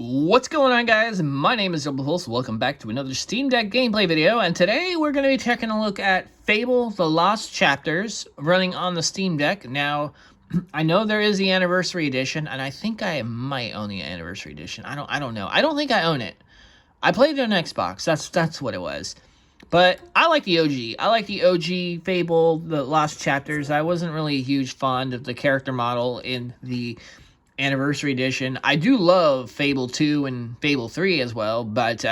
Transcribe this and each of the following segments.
What's going on, guys? My name is DoublePulse. Welcome back to another Steam Deck gameplay video, and today we're going to be taking a look at Fable The Lost Chapters running on the Steam Deck. Now, I know there is the Anniversary Edition, and I think I might own the Anniversary Edition. I don't know. I don't think I own it. I played it on Xbox. That's what it was. But I like the OG. I like the OG Fable The Lost Chapters. I wasn't really a huge fond of the character model in the Anniversary Edition. I do love Fable 2 and Fable 3 as well, but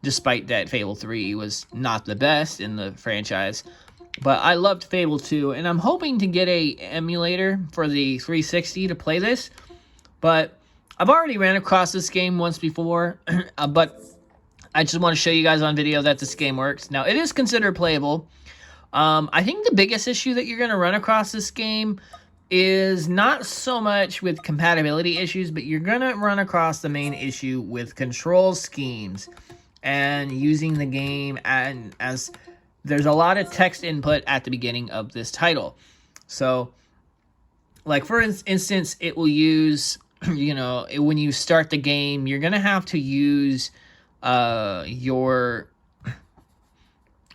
despite that Fable 3 was not the best in the franchise. But I loved Fable 2, and I'm hoping to get a emulator for the 360 to play this. But I've already ran across this game once before, but I just want to show you guys on video that this game works. Now, it is considered playable. I think the biggest issue that you're going to run across this game is not so much with compatibility issues, but you're going to run across the main issue with control schemes and using the game, and as there's a lot of text input at the beginning of this title. So, like for instance, it will use, when you start the game, you're going to have to use you're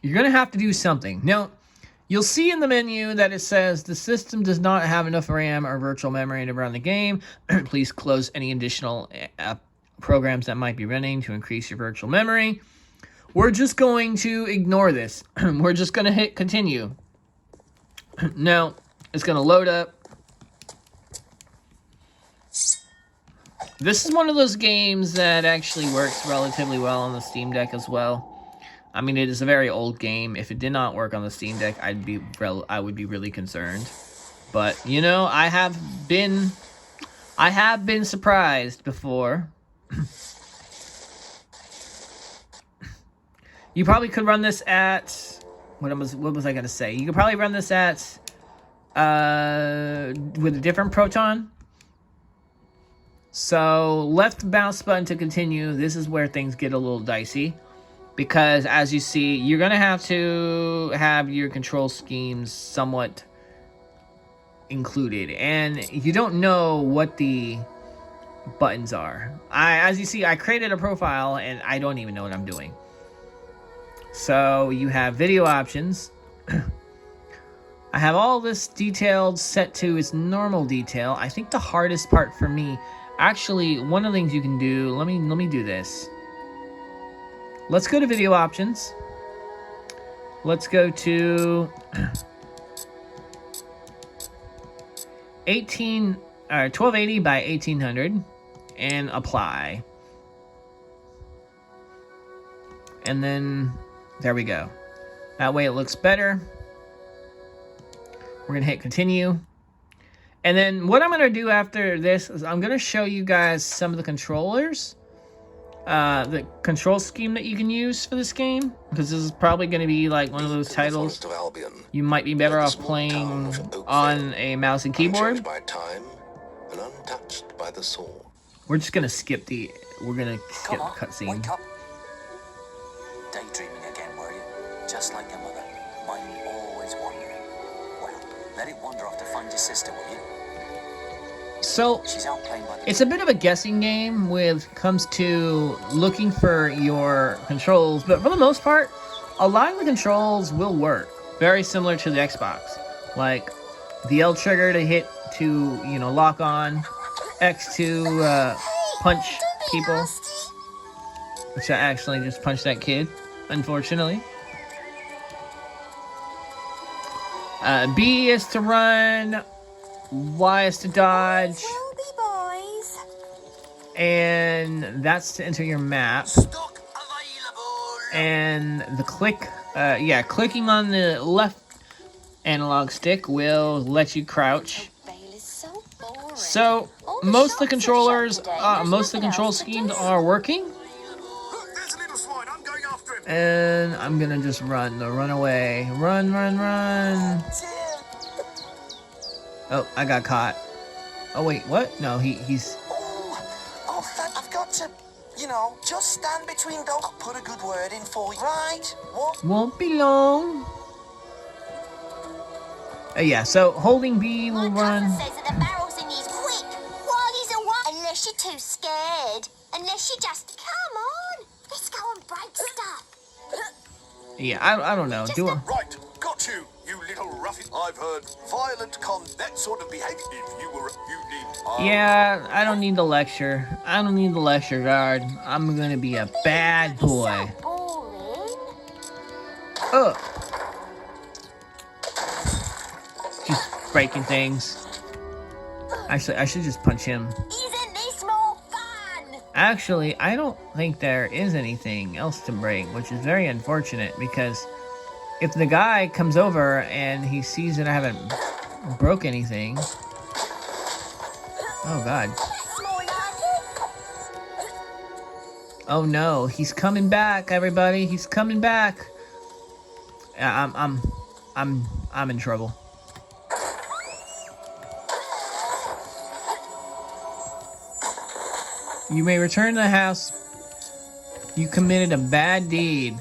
going to have to do something. Now, you'll see in the menu that it says the system does not have enough RAM or virtual memory to run the game. Please close any additional programs that might be running to increase your virtual memory. We're just going to ignore this. We're just going to hit continue. Now, it's going to load up. This is one of those games that actually works relatively well on the Steam Deck as well. I mean, it is a very old game. If it did not work on the Steam Deck, I would be really concerned. But, I have been surprised before. You probably could run this at, what was I going to say? You could probably run this at, with a different Proton. So, left mouse button to continue. This is where things get a little dicey. Because, as you see, you're going to have your control schemes somewhat included. And you don't know what the buttons are. As you see, I created a profile, and I don't even know what I'm doing. So, you have video options. I have all this detailed set to its normal detail. I think the hardest part for me, actually, one of the things you can do, let me do this. Let's go to video options. Let's go to 1280 by 1800 and apply. And then there we go. That way it looks better. We're going to hit continue. And then what I'm going to do after this is I'm going to show you guys some of the controllers. The control scheme that you can use for this game, because this is probably going to be like one of those titles you might be better off playing on a mouse and keyboard. We're just going to skip the cutscene. Wake up. Daydreaming again, were you? Just like your mother. Mine always wandering. Well, let it wander off to find your sister, will you? So, it's a bit of a guessing game comes to looking for your controls, but for the most part, a lot of the controls will work. Very similar to the Xbox. Like, the L trigger to hit to, lock on, X to punch people. Which I actually just punched that kid, unfortunately. B is to run. Y is to dodge, and that's to enter your map. And the clicking on the left analog stick will let you crouch. So most of the controllers, most of the control schemes are working. And I'm gonna just run away, run. Oh, I got caught. Oh, wait, what? No, he's... I've got to, just stand between those. I'll put a good word in for you, right? What? Won't be long. Yeah, so holding B will run. Says that the barrels in these quick. While he's away. Unless you're too scared. Unless you just... Come on! Let's go and break stuff. Yeah, I don't know. Right, got you, you little ruffian. I've heard violent that sort of behavior. If you were, you need... Yeah, I don't need the lecture. I don't need the lecture, guard. I'm gonna be a bad boy. So boring. Ugh. Just breaking things. Actually, I should just punch him. Isn't this more fun? Actually, I don't think there is anything else to break, which is very unfortunate because if the guy comes over and he sees that I haven't broke anything... Oh, God. That's more like it. Oh, no. He's coming back, everybody. He's coming back. I'm in trouble. You may return to the house. You committed a bad deed.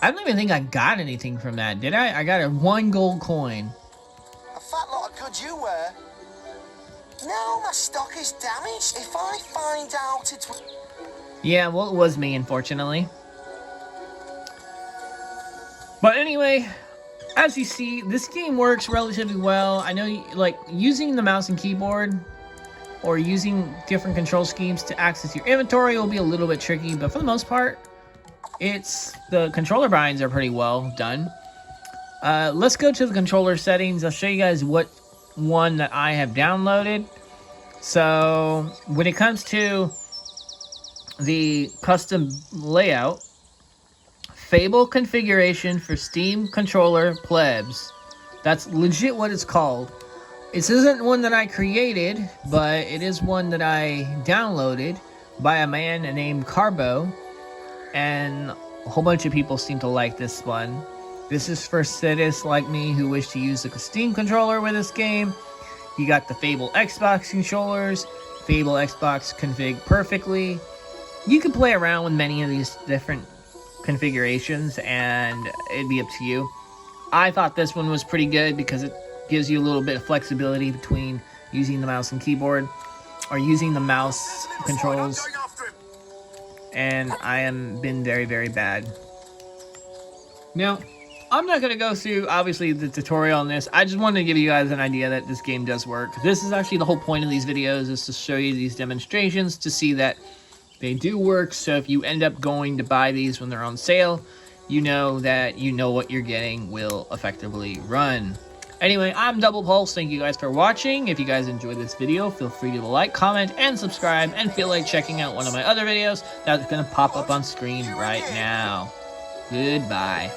I don't even think I got anything from that, did I? I got a 1 gold coin. A fat lot of goods you wear. No, my stock is damaged. If I find out it's... Yeah, well, it was me, unfortunately. But anyway, as you see, this game works relatively well. I know, like, using the mouse and keyboard or using different control schemes to access your inventory will be a little bit tricky, but for the most part, the controller binds are pretty well done. Let's go to the controller settings. I'll show you guys what one that I have downloaded. So when it comes to the custom layout, Fable configuration for Steam controller plebs. That's legit what it's called. This isn't one that I created, but it is one that I downloaded by a man named Carbo, and a whole bunch of people seem to like this one. This is for sadists like me who wish to use the Steam controller with this game. You got the Fable Xbox controllers, Fable Xbox config perfectly. You can play around with many of these different configurations and it'd be up to you. I thought this one was pretty good because it gives you a little bit of flexibility between using the mouse and keyboard or using the mouse controls. And I am been very, very bad. Now, I'm not going to go through, obviously, the tutorial on this. I just wanted to give you guys an idea that this game does work. This is actually the whole point of these videos, is to show you these demonstrations to see that they do work. So if you end up going to buy these when they're on sale, you know that you know what you're getting will effectively run. Anyway, I'm DoublePulse. Thank you guys for watching. If you guys enjoyed this video, feel free to like, comment, and subscribe, and feel like checking out one of my other videos that's going to pop up on screen right now. Goodbye.